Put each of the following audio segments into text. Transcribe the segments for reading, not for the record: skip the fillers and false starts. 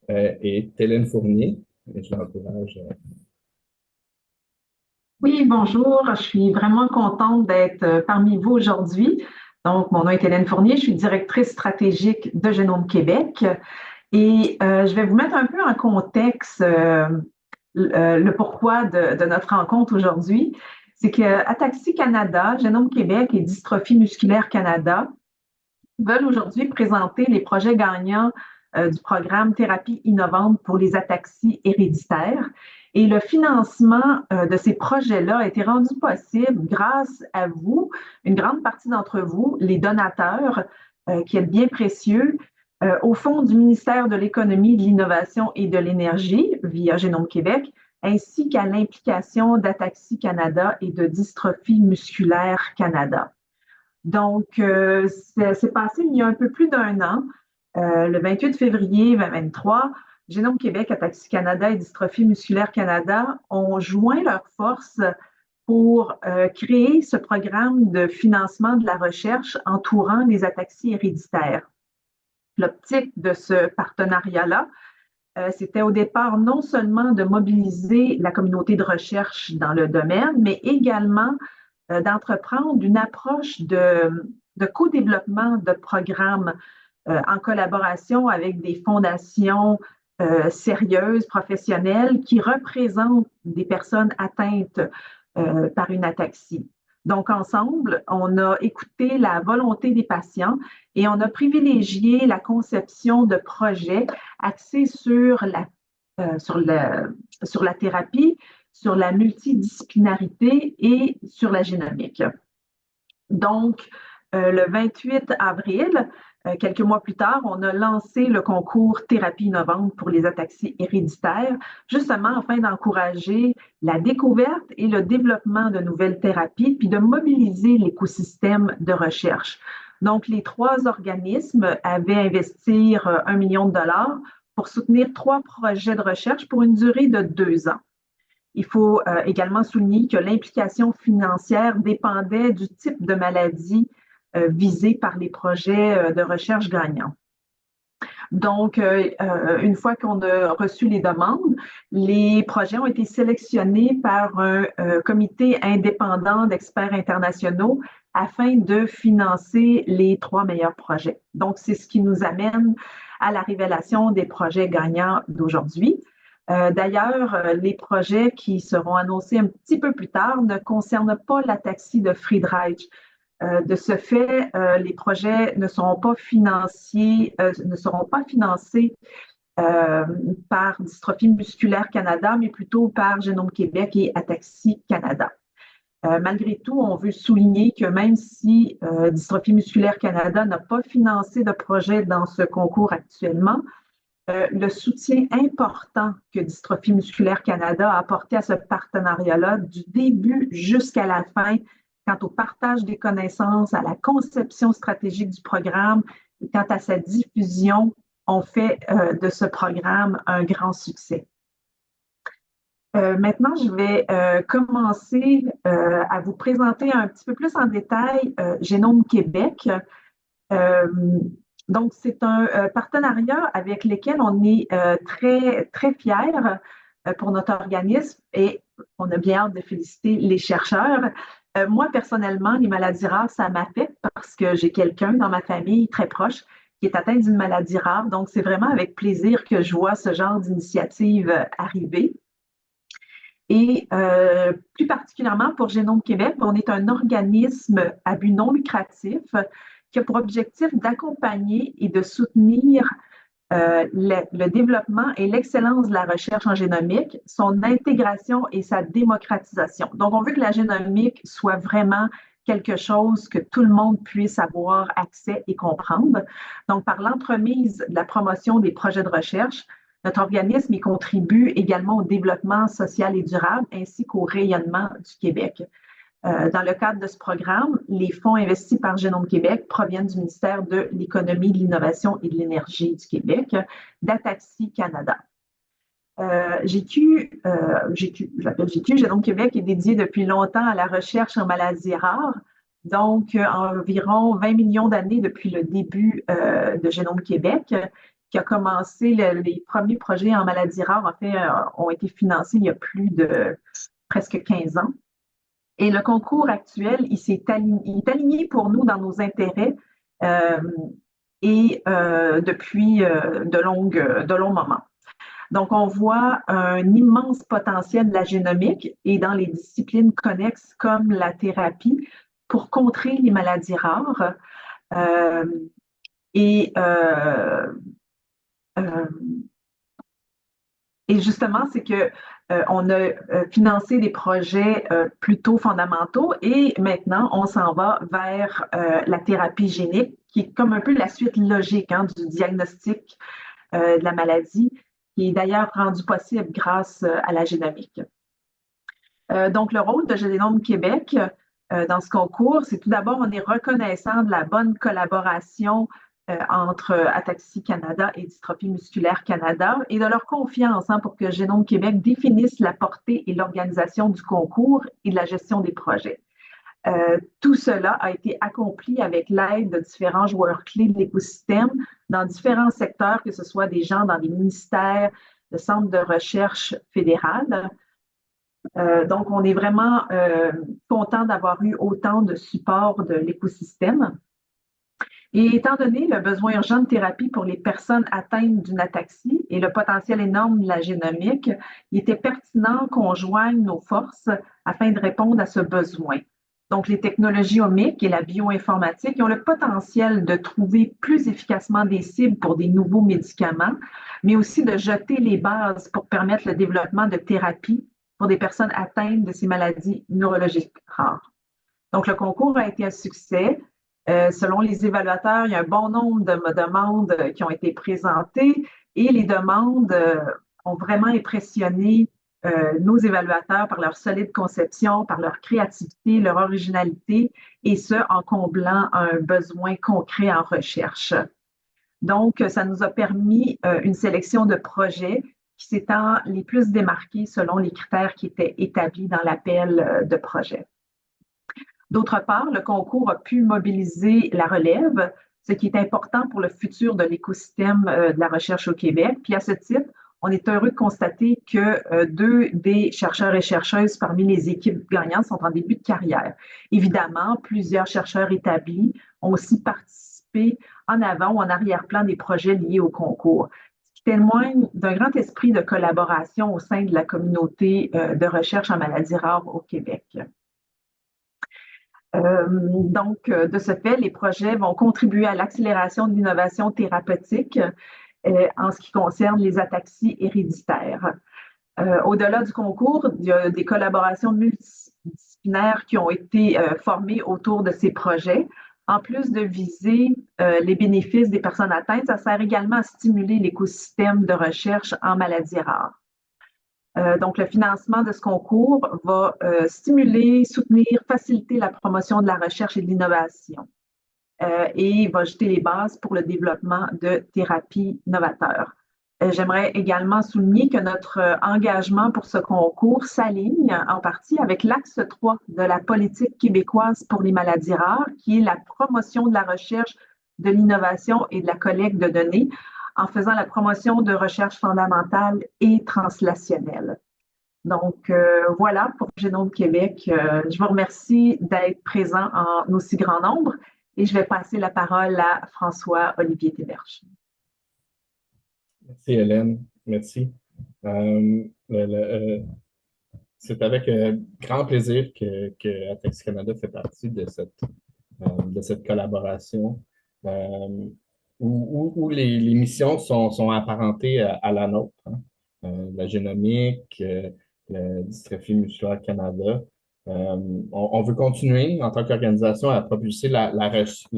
est Hélène Fournier. Et je l'encourage. Oui, bonjour. Je suis vraiment contente d'être parmi vous aujourd'hui. Donc, mon nom est Hélène Fournier, je suis directrice stratégique de Génome Québec et je vais vous mettre un peu en contexte le pourquoi de notre rencontre aujourd'hui. C'est que Ataxie Canada, Génome Québec et Dystrophie musculaire Canada veulent aujourd'hui présenter les projets gagnants du programme Thérapie innovante pour les ataxies héréditaires. Et le financement de ces projets-là a été rendu possible grâce à vous, une grande partie d'entre vous, les donateurs, qui êtes bien précieux, au fond du ministère de l'Économie, de l'Innovation et de l'Énergie, via Génome Québec, ainsi qu'à l'implication d'Ataxie Canada et de Dystrophie musculaire Canada. Donc, c'est passé il y a un peu plus d'un an, le 28 février 2023, Génome Québec, Ataxie Canada et Dystrophie musculaire Canada ont joint leurs forces pour créer ce programme de financement de la recherche entourant les ataxies héréditaires. L'optique de ce partenariat-là, c'était au départ non seulement de mobiliser la communauté de recherche dans le domaine, mais également d'entreprendre une approche de co-développement de programmes en collaboration avec des fondations sérieuses, professionnelles, qui représentent des personnes atteintes par une ataxie. Donc, ensemble, on a écouté la volonté des patients et on a privilégié la conception de projets axés euh, sur, la, sur la thérapie, sur la multidisciplinarité et sur la génomique. Donc, le 28 avril, quelques mois plus tard, on a lancé le concours Thérapie innovante pour les ataxies héréditaires, justement afin d'encourager la découverte et le développement de nouvelles thérapies, puis de mobiliser l'écosystème de recherche. Donc, les trois organismes avaient investi 1 million de dollars pour soutenir 3 projets de recherche pour une durée de 2 ans. Il faut également souligner que l'implication financière dépendait du type de maladie visée par les projets de recherche gagnants. Donc, une fois qu'on a reçu les demandes, les projets ont été sélectionnés par un comité indépendant d'experts internationaux afin de financer les 3 meilleurs projets. Donc, c'est ce qui nous amène à la révélation des projets gagnants d'aujourd'hui. D'ailleurs, les projets qui seront annoncés un petit peu plus tard ne concernent pas l'ataxie de Friedreich. De ce fait, les projets ne seront pas financés euh, par Dystrophie musculaire Canada, mais plutôt par Génome Québec et Ataxie Canada. Malgré tout, on veut souligner que même si Dystrophie musculaire Canada n'a pas financé de projet dans ce concours actuellement, le soutien important que Dystrophie musculaire Canada a apporté à ce partenariat-là du début jusqu'à la fin, quant au partage des connaissances, à la conception stratégique du programme et quant à sa diffusion, ont fait de ce programme un grand succès. Maintenant, je vais commencer à vous présenter un petit peu plus en détail Génome Québec. Euh, donc, c'est un partenariat avec lequel on est très, très fiers pour notre organisme et on a bien hâte de féliciter les chercheurs. Moi, personnellement, les maladies rares, ça m'affecte parce que j'ai quelqu'un dans ma famille très proche qui est atteint d'une maladie rare. Donc, c'est vraiment avec plaisir que je vois ce genre d'initiative arriver. Et plus particulièrement pour Génome Québec, on est un organisme à but non lucratif qui a pour objectif d'accompagner et de soutenir le développement et l'excellence de la recherche en génomique, son intégration et sa démocratisation. Donc, on veut que la génomique soit vraiment quelque chose que tout le monde puisse avoir accès et comprendre. Donc, par l'entremise de la promotion des projets de recherche, notre organisme y contribue également au développement social et durable ainsi qu'au rayonnement du Québec. Dans le cadre de ce programme, les fonds investis par Génome Québec proviennent du ministère de l'Économie, de l'Innovation et de l'Énergie du Québec, d'Ataxie Canada. je l'appelle GQ, Génome Québec est dédié depuis longtemps à la recherche en maladies rares, donc environ 20 millions d'années depuis le début de Génome Québec. qui a commencé, les premiers projets en maladies rares, en fait, ont été financés il y a plus de presque 15 ans. Et le concours actuel, il est aligné pour nous dans nos intérêts euh, et depuis de longs moments. Donc, on voit un immense potentiel de la génomique et dans les disciplines connexes comme la thérapie pour contrer les maladies rares. Euh, et, euh, euh, et justement, c'est que on a financé des projets plutôt fondamentaux et maintenant, on s'en va vers la thérapie génique, qui est comme un peu la suite logique hein, du diagnostic de la maladie, qui est d'ailleurs rendu possible grâce à la génomique. Donc, le rôle de Génome Québec dans ce concours, c'est tout d'abord, on est reconnaissant de la bonne collaboration entre Ataxie Canada et Dystrophie musculaire Canada et de leur confiance hein, pour que Génome Québec définisse la portée et l'organisation du concours et de la gestion des projets. Tout cela a été accompli avec l'aide de différents joueurs clés de l'écosystème dans différents secteurs, que ce soit des gens dans les ministères, le Centre de recherche fédéral. Donc, on est vraiment content d'avoir eu autant de support de l'écosystème. Et étant donné le besoin urgent de thérapie pour les personnes atteintes d'une ataxie et le potentiel énorme de la génomique, il était pertinent qu'on joigne nos forces afin de répondre à ce besoin. Donc, les technologies omiques et la bioinformatique ont le potentiel de trouver plus efficacement des cibles pour des nouveaux médicaments, mais aussi de jeter les bases pour permettre le développement de thérapies pour des personnes atteintes de ces maladies neurologiques rares. Donc, le concours a été un succès. Selon les évaluateurs, il y a un bon nombre de demandes qui ont été présentées et les demandes ont vraiment impressionné nos évaluateurs par leur solide conception, par leur créativité, leur originalité, et ce, en comblant un besoin concret en recherche. Donc, ça nous a permis une sélection de projets qui s'étant les plus démarqués selon les critères qui étaient établis dans l'appel de projet. D'autre part, le concours a pu mobiliser la relève, ce qui est important pour le futur de l'écosystème de la recherche au Québec. Puis à ce titre, on est heureux de constater que deux des chercheurs et chercheuses parmi les équipes gagnantes sont en début de carrière. Évidemment, plusieurs chercheurs établis ont aussi participé en avant ou en arrière-plan des projets liés au concours, ce qui témoigne d'un grand esprit de collaboration au sein de la communauté de recherche en maladies rares au Québec. Donc, de ce fait, les projets vont contribuer à l'accélération de l'innovation thérapeutique en ce qui concerne les ataxies héréditaires. Au-delà du concours, il y a des collaborations multidisciplinaires qui ont été formées autour de ces projets. En plus de viser les bénéfices des personnes atteintes, ça sert également à stimuler l'écosystème de recherche en maladies rares. Donc, le financement de ce concours va stimuler, soutenir, faciliter la promotion de la recherche et de l'innovation et va jeter les bases pour le développement de thérapies novateurs. J'aimerais également souligner que notre engagement pour ce concours s'aligne en partie avec l'axe 3 de la politique québécoise pour les maladies rares, qui est la promotion de la recherche, de l'innovation et de la collecte de données en faisant la promotion de recherche fondamentale et translationnelle. Donc, voilà pour Génome Québec. Je vous remercie d'être présent en aussi grand nombre et je vais passer la parole à François-Olivier Théberge. Merci, Hélène. Merci. C'est avec grand plaisir que Ataxie Canada fait partie de cette collaboration où les missions sont apparentées à la nôtre. Hein. La génomique, la Dystrophie musculaire Canada. On veut continuer en tant qu'organisation à propulser la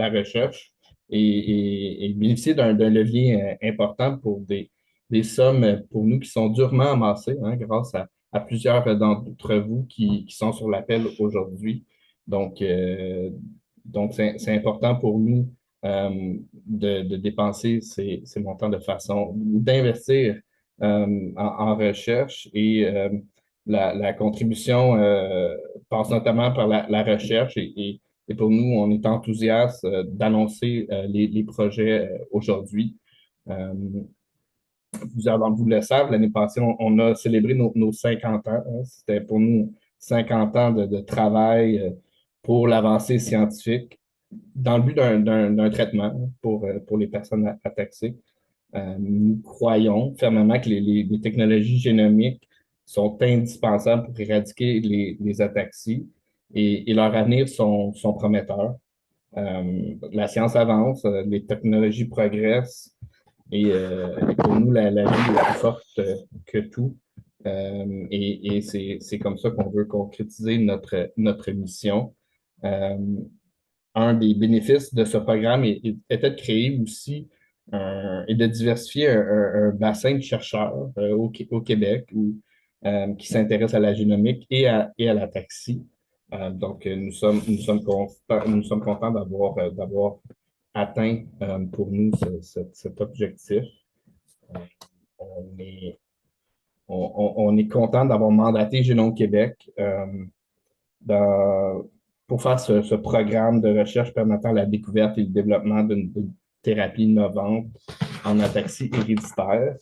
recherche et bénéficier d'un levier important pour des sommes pour nous qui sont durement amassées hein, grâce à plusieurs d'entre vous qui sont sur l'appel aujourd'hui. Donc c'est important pour nous de dépenser ces montants de façon, d'investir en recherche et la contribution passe notamment par la recherche et pour nous, on est enthousiaste d'annoncer les projets aujourd'hui. Vous le savez, l'année passée, on a célébré nos 50 ans. Hein. C'était pour nous 50 ans de travail pour l'avancée scientifique dans le but d'un traitement pour les personnes ataxiques. Nous croyons fermement que les technologies génomiques sont indispensables pour éradiquer les ataxies et leur avenir sont prometteurs. La science avance, les technologies progressent et pour nous, la vie est plus forte que tout. Et c'est comme ça qu'on veut concrétiser notre mission. Euh, un des bénéfices de ce programme était de créer aussi et de diversifier un bassin de chercheurs au Québec qui s'intéressent à la génomique et à la taxi. Donc, nous sommes contents d'avoir atteint pour nous cet objectif. Euh, on est, on est content d'avoir mandaté Génome Québec dans- pour faire ce programme de recherche permettant la découverte et le développement d'une thérapie innovante en ataxie héréditaire.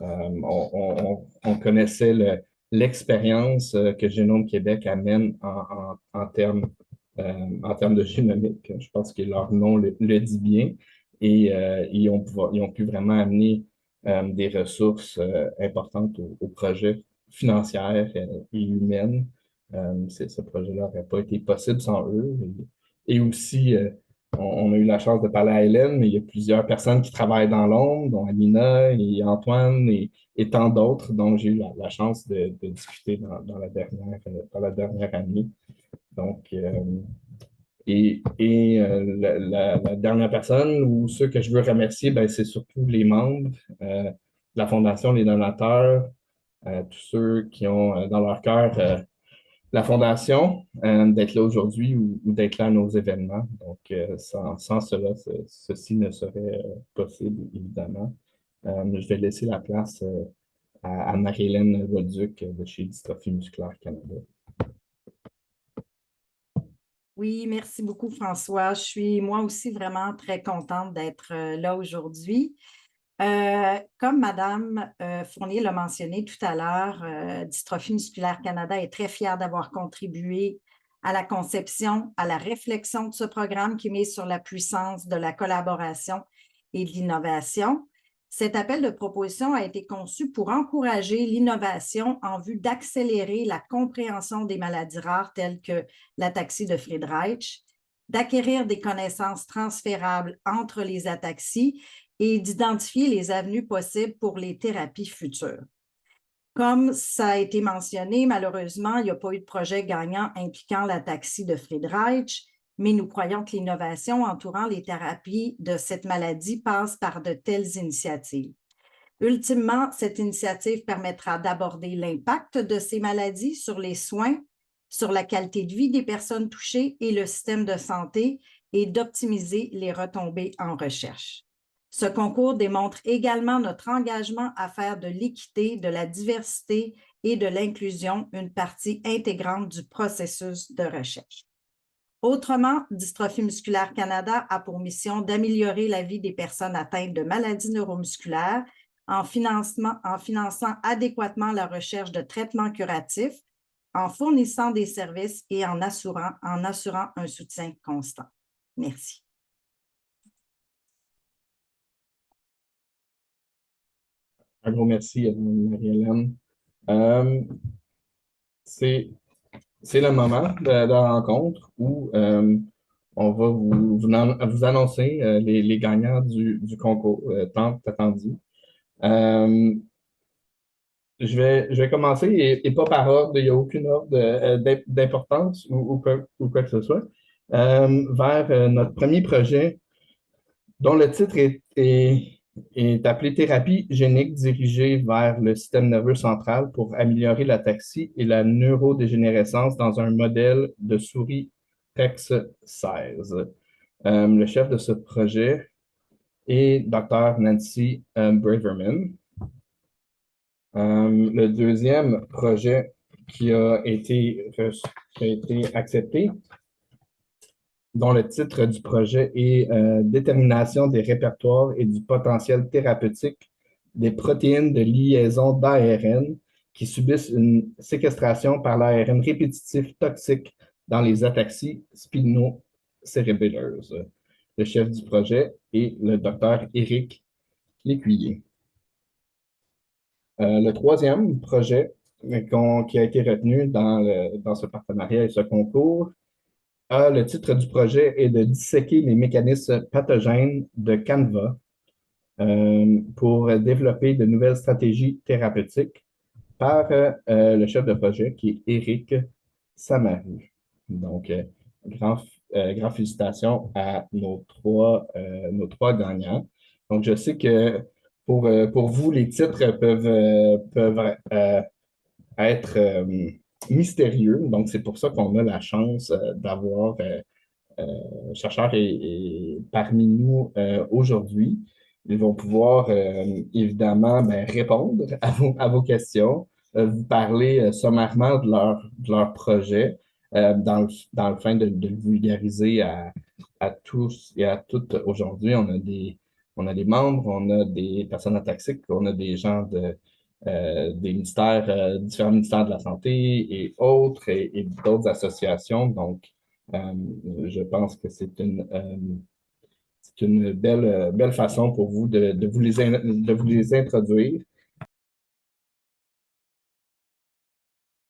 On connaissait l'expérience que Génome Québec amène en termes de génomique. Je pense que leur nom le dit bien. Et ils ont pu vraiment amener des ressources importantes au projet financières et humaines. Ce projet-là n'aurait pas été possible sans eux. Et aussi, on a eu la chance de parler à Hélène, mais il y a plusieurs personnes qui travaillent dans l'ombre, dont Amina et Antoine et tant d'autres dont j'ai eu la chance de discuter dans la dernière année. Donc, la dernière personne ou ceux que je veux remercier, ben, c'est surtout les membres de la Fondation, les donateurs, tous ceux qui ont dans leur cœur la Fondation, d'être là aujourd'hui ou d'être là à nos événements. Donc, sans cela, ceci ne serait possible, évidemment. Je vais laisser la place à Marie-Hélène Bolduc de chez Dystrophie musculaire Canada. Oui, merci beaucoup, François. Je suis moi aussi vraiment très contente d'être là aujourd'hui. Comme Madame Fournier l'a mentionné tout à l'heure, Dystrophie musculaire Canada est très fière d'avoir contribué à la conception, à la réflexion de ce programme qui met sur la puissance de la collaboration et de l'innovation. Cet appel de proposition a été conçu pour encourager l'innovation en vue d'accélérer la compréhension des maladies rares telles que l'ataxie de Friedreich, d'acquérir des connaissances transférables entre les ataxies et d'identifier les avenues possibles pour les thérapies futures. Comme ça a été mentionné, malheureusement, il n'y a pas eu de projet gagnant impliquant l'ataxie de Friedreich, mais nous croyons que l'innovation entourant les thérapies de cette maladie passe par de telles initiatives. Ultimement, cette initiative permettra d'aborder l'impact de ces maladies sur les soins, sur la qualité de vie des personnes touchées et le système de santé et d'optimiser les retombées en recherche. Ce concours démontre également notre engagement à faire de l'équité, de la diversité et de l'inclusion une partie intégrante du processus de recherche. Autrement, Dystrophie musculaire Canada a pour mission d'améliorer la vie des personnes atteintes de maladies neuromusculaires en finançant adéquatement la recherche de traitements curatifs, en fournissant des services et en assurant un soutien constant. Merci. Un gros merci, Marie-Hélène. Euh, c'est le moment de la rencontre où on va vous annoncer les gagnants du concours tant attendu. Je vais commencer et pas par ordre, il n'y a aucune ordre d'importance ou quoi que ce soit, vers notre premier projet dont le titre est appelé Thérapie génique dirigée vers le système nerveux central pour améliorer l'ataxie et la neurodégénérescence dans un modèle de souris PEX 16. Le chef de ce projet est Dr. Nancy Braverman. Le deuxième projet qui a été accepté dont le titre du projet est Détermination des répertoires et du potentiel thérapeutique des protéines de liaison d'ARN qui subissent une séquestration par l'ARN répétitif toxique dans les ataxies spinocérébelleuses. Le chef du projet est le docteur Éric Lécuyer. Le troisième projet qui a été retenu dans ce partenariat et ce concours le titre du projet est de disséquer les mécanismes pathogènes de Canva pour développer de nouvelles stratégies thérapeutiques par le chef de projet qui est Éric Samaru. Donc, grand félicitations à nos trois gagnants. Donc, je sais que pour vous, les titres peuvent être mystérieux. Donc, c'est pour ça qu'on a la chance d'avoir chercheurs parmi nous aujourd'hui. Ils vont pouvoir évidemment répondre à vos questions, vous parler sommairement de leur projet dans le fin de le vulgariser à tous et à toutes aujourd'hui. On a des membres, on a des personnes ataxiques, on a des gens des ministères, différents ministères de la Santé et autres, et d'autres associations. Donc, je pense que c'est une belle façon pour vous de vous les introduire